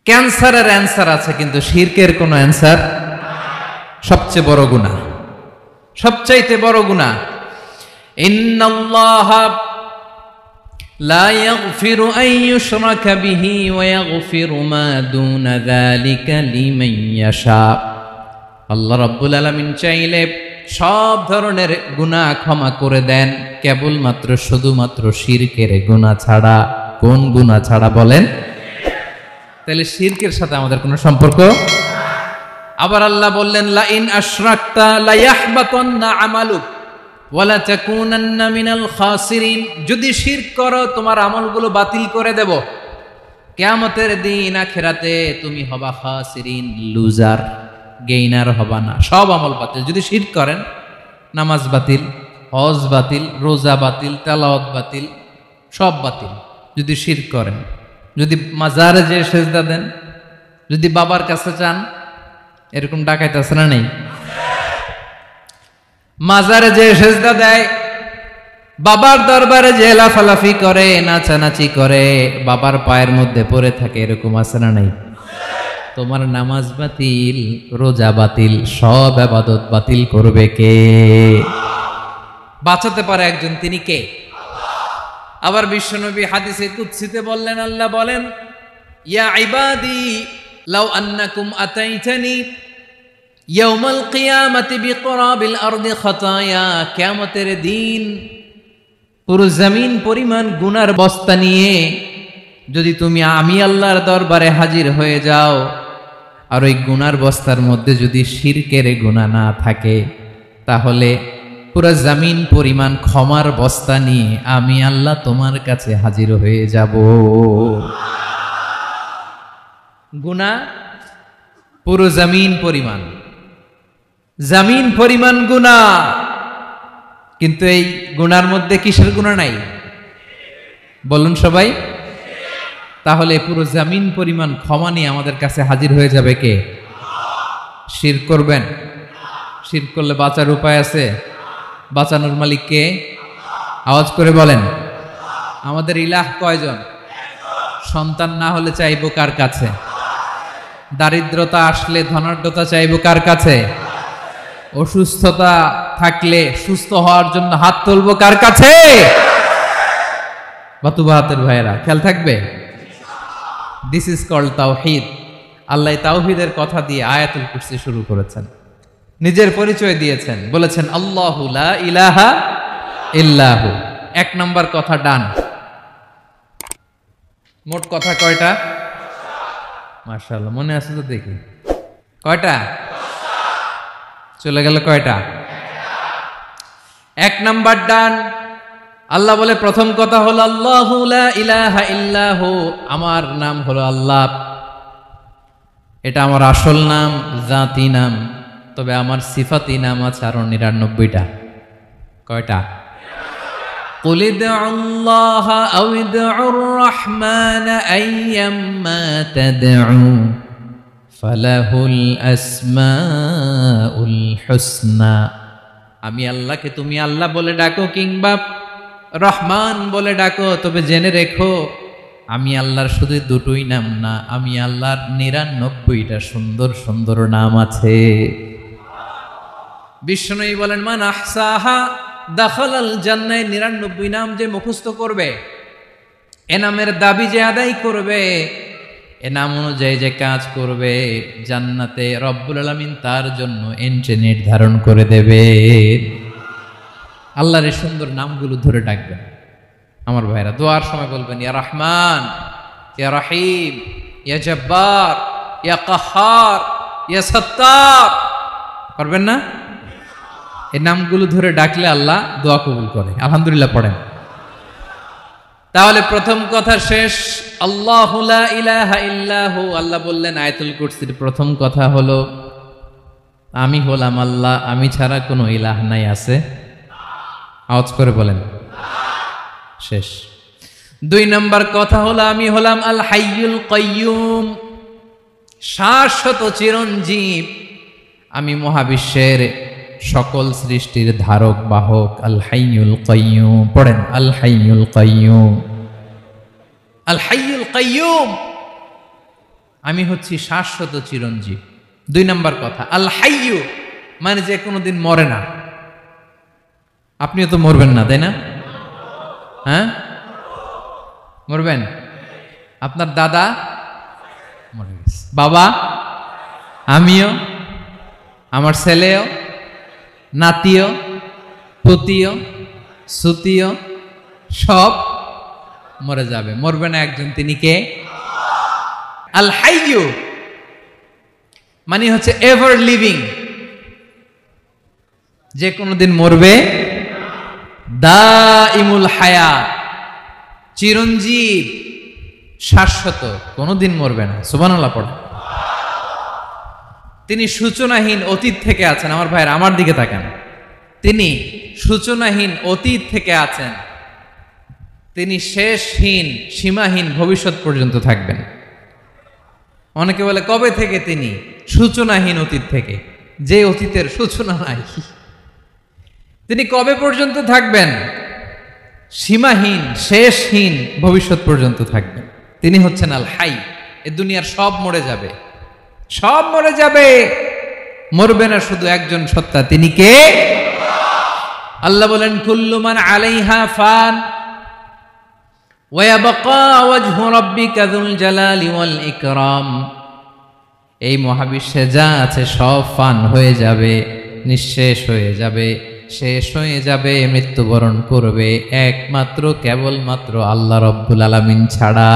ক্যান্সারের অ্যান্সার আছে, কিন্তু শিরকের কোনো অ্যান্সার। সবচেয়ে বড় গুনাহ, সবচাইতে বড় গুনাহ। ইন্নাল্লাহা লা ইয়াগফিরু আন ইউশরাকা বিহি ওয়া ইয়াগফিরু মা দুনা যালিকা লিমান ইয়াশা। আল্লাহ রাব্বুল আলামিন চাইলে সব ধরনের গুনাহ ক্ষমা করে দেন, কেবলমাত্র শুধুমাত্র শিরকের গুনাহ ছাড়া। কোন গুনাহ ছাড়া বলেন? তাহলে শিরকের সাথে আমাদের কোনো সম্পর্ক। আবার আল্লাহ বললেন, লা ইন আশরাকতা লা ইয়াহবাতান্না আমালুক ওয়া লা তাকুনান্না মিনাল খাসিরিন। যদি শিরক করো তোমার আমলগুলো বাতিল করে দেব, কিয়ামতের দিন আখিরাতে তুমি হবা খাসিরিন, লুজার, গেইনার হবা না। সব আমল বাতিল যদি শিরক করেন। নামাজ বাতিল, হজ বাতিল, রোজা বাতিল, তেলাওয়াত বাতিল, সব বাতিল যদি শিরক করেন। যদি মাজারে যে সেজদা দেন, যদি বাবার কাছে চান, এরকম ডাকাইতে আছে না নেই? মাজারে যে সেজদা দেয়, বাবার দরবারে যে লাফালাফি করে, নাচানাচি করে, বাবার পায়ের মধ্যে পড়ে থাকে, এরকম আছে না নাই? তোমার নামাজ বাতিল, রোজা বাতিল, সব ইবাদত বাতিল করবে কে? বাঁচাতে পারে একজন, তিনি কে? আবার বিশ্বনবী হাদিসে কুদসিতে বললেন, আল্লাহ বলেন, ইয়া ইবাদি লাউ আন্নাকুম আতাইতানি ইয়াউমাল কিয়ামাতি বিকরাবিল আরদি খাতায়া। কিয়ামতের দিন পুরো জমিন পরিমাণ গুনার বস্তা নিয়ে যদি তুমি আমি আল্লাহর দরবারে হাজির হয়ে যাও, আর ওই গুনার বস্তার মধ্যে যদি শিরকের গুনাহ না থাকে, তাহলে পুরো জমিন পরিমাণ ক্ষমার বস্তা নিয়ে আমি আল্লাহ তোমার কাছে হাজির হয়ে যাব। গুনাহ পুরো জমিন পরিমাণ, জমিন পরিমাণ গুনাহ। কিন্তু এই গুনার মধ্যে কিসের গুনাহ নাই? বলুন সবাই। তাহলে পুরো জমিন পরিমাণ ক্ষমা নিয়ে আমাদের কাছে হাজির হয়ে যাবে কে? শিরক করবেন? শিরক করলে বাঁচার উপায় আছে? বাঁচানোর মালিক কে? আওয়াজ করে বলেন। আমাদের ইলাহ কয়জন? সন্তান না হলে চাইবো কার কাছে? দারিদ্রতা আসলে ধনাঢ্যতা চাইবো কার কাছে? অসুস্থতা থাকলে সুস্থ হওয়ার জন্য হাত তুলবো কার কাছে? বাতুবাহাতের ভাইয়েরা, খেয়াল থাকবে। দিস ইজ কল্ড তাওহীদ। আল্লাহ তাওহীদের কথা দিয়ে আয়াতুল কুরসি শুরু করেছেন, নিজের পরিচয় দিয়েছেন, বলেছেন আল্লাহু লা ইলাহা ইল্লাহু। এক নম্বর কথা ডান। মোট কথা কয়টা? মাশাআল্লাহ, মনে আছে তো দেখি। কয়টা? চলে গেল কয়টা? এক নাম্বার ডান। আল্লাহ বলে প্রথম কথা হলো আল্লাহু লা ইলাহা ইল্লাহু, আমার নাম হলো আল্লাহ। এটা আমার আসল নাম, জাতি নাম। তবে আমার সিফাতি নাম আছে আরো ৯৯টা। কয়টা? কুল ইদউল্লাহা আও ইদউর রহমান আইয়াম্মা তাদউ ফালাহুল আসমাউল হুসনা। আমি আল্লাহকে তুমি আল্লাহ বলে ডাকো কিংবা রহমান বলে ডাকো, তবে জেনে রেখো আমি আল্লাহর শুধু দুটোই নাম না, আমি আল্লাহর ৯৯টা সুন্দর সুন্দর নাম আছে। বিষ্ণুই বলেন, মান আহসাহা দাখালাল জান্নাহ। ৯৯ নাম যে মুখস্থ করবে, এ নামের দাবি যে আদায় করবে, এ নাম অনুযায়ী যে কাজ করবে, জান্নাতে রব্বুল আলামিন তার জন্য এন্ট্রি নির্ধারণ করে দেবে। আল্লাহর এই সুন্দর নামগুলো ধরে ডাকবেন। আমার ভাইরা, দোয়ার সময় বলবেন ইয়া রহমান, ইয়া রহিম, ইয়া জব্বার, ইয়া কাহ্হার, ইয়া সত্তার। পারবেন না? এই নামগুলো ধরে ডাকলে আল্লাহ দোয়া কবুল করে। আলহামদুলিল্লাহ পড়েন। তাহলে প্রথম কথা শেষ। আল্লাহু লা ইলাহা ইল্লাহু। আল্লাহ বললেন আয়াতুল কুরসির প্রথম কথা হলো আমি হলাম আল্লাহ, আমি ছাড়া কোনো ইলাহ নাই। আছে? আওয়াজ করে বলেন। শেষ। ২ নম্বর কথা হলো আমি হলাম আল হাইয়ুল কাইয়ুম, শাশ্বত চিরঞ্জীব। আমি মহাবিশ্বের সকল সৃষ্টির ধারক বাহক। আল হাইয়ুল কাইয়ুম। পড়েন আল হাইয়ুল কাইয়ুম। আল হাইয়ুল কাইয়ুম। আমি হচ্ছি শাশ্বত চিরঞ্জীব। 2 নম্বর কথা, আল হাইয়ু মানে যে কোনোদিন মরে না। আপনিও তো মরবেন না, তাই না? হ্যাঁ, মরবেন। আপনার দাদা মরে গেছে, বাবা, আমিও, আমার ছেলেও, নাতিও, পুতিও, সুতিও সব মরে যাবে। মরবে না একজন, তিনি কে? আল হাইয়ু মানে হচ্ছে এভার লিভিং, যে কোনোদিন মরবে। দাইমুল হায়াত, চিরঞ্জীব, শাশ্বত, কোনোদিন মরবে না। সুবহানাল্লাহ পড়ে। তিনি সূচনাহীন অতীত থেকে আছেন। আমার ভাইয়ের, আমার দিকে তাকান। তিনি সূচনাহীন অতীত থেকে আছেন, তিনি শেষহীন সীমাহীন ভবিষ্যৎ পর্যন্ত থাকবেন। অনেকে বলে কবে থেকে? তিনি সূচনাহীন অতীত থেকে, যে অতীতের সূচনা নাই। তিনি কবে পর্যন্ত থাকবেন? সীমাহীন শেষহীন ভবিষ্যৎ পর্যন্ত থাকবেন। তিনি হচ্ছেন আল হাই। এ দুনিয়ার সব মরে যাবে, সব মরে যাবে, মরবে না শুধু একজন সত্তা, তিনি কে? আল্লাহ বলেন, কুল্লু মান আলাইহা ফান ওয়া ইয়াবকা ওয়াজহু রাব্বিকা যুল জালালি ওয়াল ইকরাম। এই মহাবিশ্বে যা আছে সব ফান হয়ে যাবে, নিঃশেষ হয়ে যাবে, শেষ হয়ে যাবে, মৃত্যুবরণ করবে, একমাত্র কেবলমাত্র আল্লাহ রব্বুল আলামিন ছাড়া।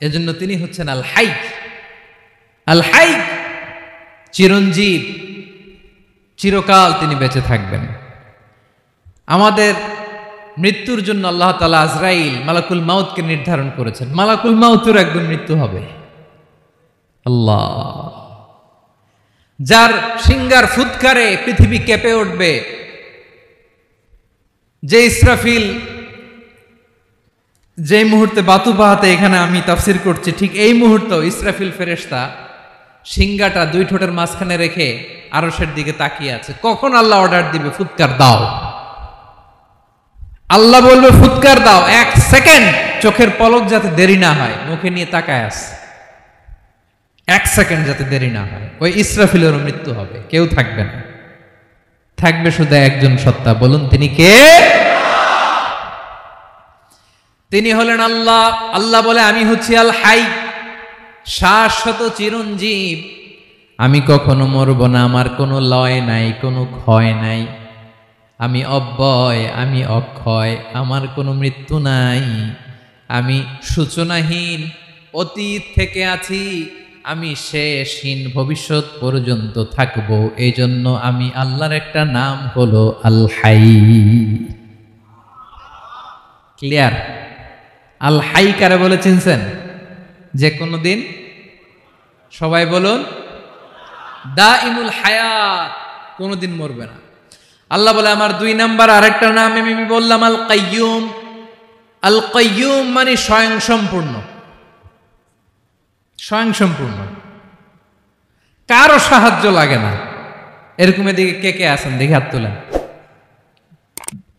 এজন্য তিনি হচ্ছেন আল হাই। আল হাই চিরঞ্জীব, চিরকাল তিনি বেঁচে থাকবেন। আমাদের মৃত্যুর জন্য আল্লাহ তাআলা আজরাইল মালাকুল মাউতকে নির্ধারণ করেছেন। মালাকুল মাউতের একদিন মৃত্যু হবে। আল্লাহ, যার সিঙ্গার ফুৎকারে পৃথিবী কেঁপে উঠবে, যে ইসরাফিল যে মুহূর্তে বাতু পাহাতে এখানে আমি তাফসির করছি, ঠিক এই মুহূর্তে ইসরাফিল ফেরেশতা সিঙ্গাটা 2 ঠোঁটের মাঝখানে রেখে আরশের দিকে তাকিয়ে আছে। কখন আল্লাহ অর্ডার দিবে, ফুৎকার দাও, আল্লাহ বলবে ফুৎকার দাও, 1 সেকেন্ড চোখের পলক যাতে দেরি না হয়, মুখে নিয়ে তাকায় আছে, 1 সেকেন্ড যাতে দেরি না হয়, ওই ইসরাফিলেরও মৃত্যু হবে, কেউ থাকবে না, থাকবে শুধু একজন সত্তা। বলুন তিনি কে? তিনি হলেন আল্লাহ। আল্লাহ বলে, আমি হচ্ছি আল হাই, শাশ্বত চিরঞ্জীব, আমি কখনো মরব না, আমার কোনো লয় নাই, কোনো ক্ষয় নাই, আমি অব্যয়, আমি অক্ষয়, আমার কোনো মৃত্যু নাই, আমি সূচনাহীন অতীত থেকে আছি, আমি শেষহীন ভবিষ্যৎ পর্যন্ত থাকব। এই জন্য আমি আল্লাহর একটা নাম হলো আল হাই। ক্লিয়ার? আল হাই কারে বলে চিনছেন? যে কোনো দিন, সবাই বলুন, দাইমুল হায়াত, কোনোদিন মরবে না। আল্লাহ বলে, আমার 2 নাম্বার আরেকটা নাম আমি বললাম আল কাইয়ুম। আল কাইয়ুম মানে স্বয়ং সম্পূর্ণ, স্বয়ং সম্পূর্ণ, কারো সাহায্য লাগে না। এরকম এদিকে কে কে আছেন দেখে হাত তোলেন।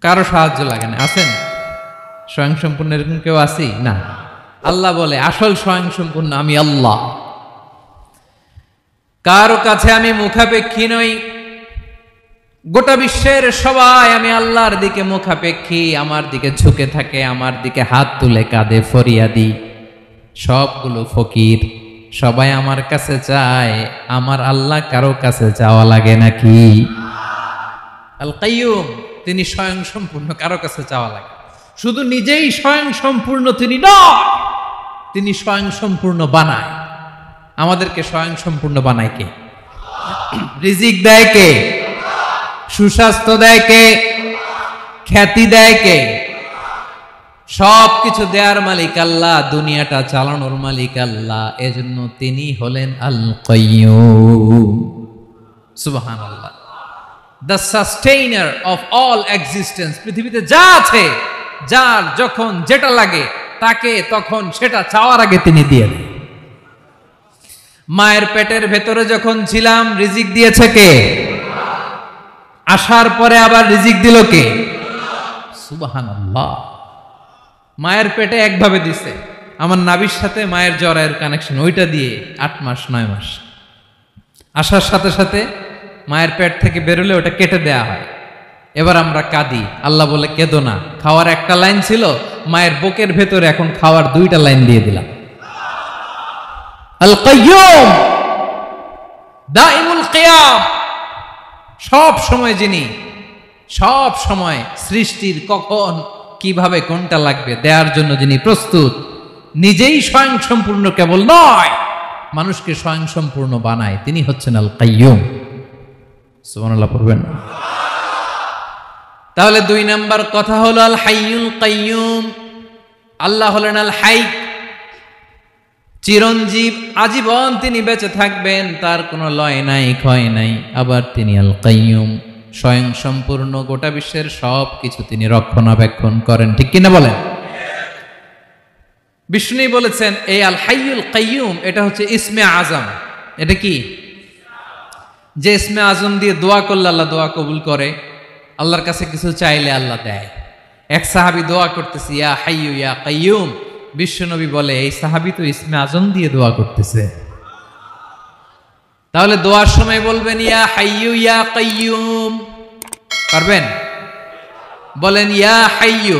কারো সাহায্য লাগে না, আছেন? স্বয়ং সম্পূর্ণ এরকম কেউ আছি না? আল্লাহ বলে, আসল স্বয়ং সম্পূর্ণ আমি আল্লাহ। কারো কাছে আমি মুখাপেক্ষী নই, গোটা বিশ্বের সবাই আমি আল্লাহর দিকে মুখাপেক্ষী, আমার দিকে ঝুঁকে থাকে, আমার দিকে হাত তুলে কাঁদে ফরিয়াদি, সবগুলো ফকির, সবাই আমার কাছে চায়। আমার আল্লাহ কারো কাছে চাওয়া লাগে নাকি? আল কাইয়ুম, তিনি স্বয়ং সম্পূর্ণ, কারো কাছে চাওয়া লাগে। শুধু নিজেই স্বয়ং সম্পূর্ণ তিনি নয়, তিনি স্বয়ং সম্পূর্ণ বানায়। আমাদেরকে স্বয়ং সম্পূর্ণ বানায় কে? রিজিক দেয় কে? সুস্বাস্থ্য দেয় কে? খ্যাতি দেয় কে? সব কিছু দেয়ার মালিক আল্লাহ, দুনিয়াটা চালানোর মালিক আল্লাহ। এজন্য তিনি হলেন আল কাইয়ুম। সুবহানাল্লাহ। The sustainer of all existence. পৃথিবীতে যা আছে, যার যখন যেটা লাগে তাকে তখন সেটা চাওয়ার আগে তিনি দিয়ে দেন। মায়ের পেটের ভেতরে যখন ছিলাম রিজিক দিয়েছে কে? আসার পরে আবার রিজিক দিল কে? সুবহানাল্লাহ। মায়ের পেটে একভাবে দিছে, আমার নাভির সাথে মায়ের জরায়ের কানেকশন, ওইটা দিয়ে 8 মাস 9 মাস আসার সাথে সাথে মায়ের পেট থেকে বেরোলে ওটা কেটে দেয়া হয়। এবার আমরা কাঁদি, আল্লাহ বলে কেঁদো না, খাওয়ার একটা লাইন ছিল, মায়ের বুকের ভেতরে এখন খাওয়ার 2টা লাইন দিয়ে দিলাম। আল কাইয়ুম দাইমুল কিয়াম, সব সময় যিনি, সব সময় সৃষ্টির কখন কিভাবে কোনটা লাগবে দেওয়ার জন্য যিনি প্রস্তুত, নিজেই স্বয়ং সম্পূর্ণ কেবল নয়, মানুষকে স্বয়ং সম্পূর্ণ বানায়, তিনি হচ্ছেন আল কাইয়ুম। সুবহানাল্লাহ পড়বেন। তাহলে 2 নাম্বার কথা হলো আল হাইয়ুল কাইয়ুম। আল্লাহ হলেন আল হাই, চিরঞ্জীব, আজীবন তিনি বেঁচে থাকবেন, তার কোনো লয় নাই ক্ষয় নাই। আবার তিনি আল কাইয়ুম, স্বয়ং সম্পূর্ণ, গোটা বিশ্বের সব কিছু তিনি রক্ষণাবেক্ষণ করেন, ঠিক কিনা বলেন? বিষ্ণু বলেছেন এই আল হাইয়ুল কাইয়ুম এটা হচ্ছে ইসমে আজম। এটা কি? যে ইসমে আজম দিয়ে দোয়া করলে আল্লাহ দোয়া কবুল করে, আল্লাহর কাছে কিছু চাইলে আল্লাহ দেয়। এক সাহাবী দোয়া করতেছে ইয়া হাইয়ু ইয়া কাইয়ুম, বিশ্বনবী বলে এই সাহাবী তো ইসমে আজম দিয়ে দোয়া করতেছে। তাহলে দোয়ার সময় বলবেন ইয়া হাইয়ু ইয়া কাইয়ুম, পারবেন? বলেন ইয়া হাইয়ু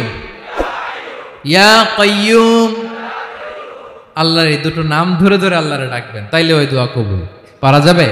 ইয়া কাইয়ুম। আল্লাহর এই দুটো নাম ধরে ধরে আল্লাহরে ডাকবেন, তাইলে ওই দোয়া কবুল। পারা যাবে?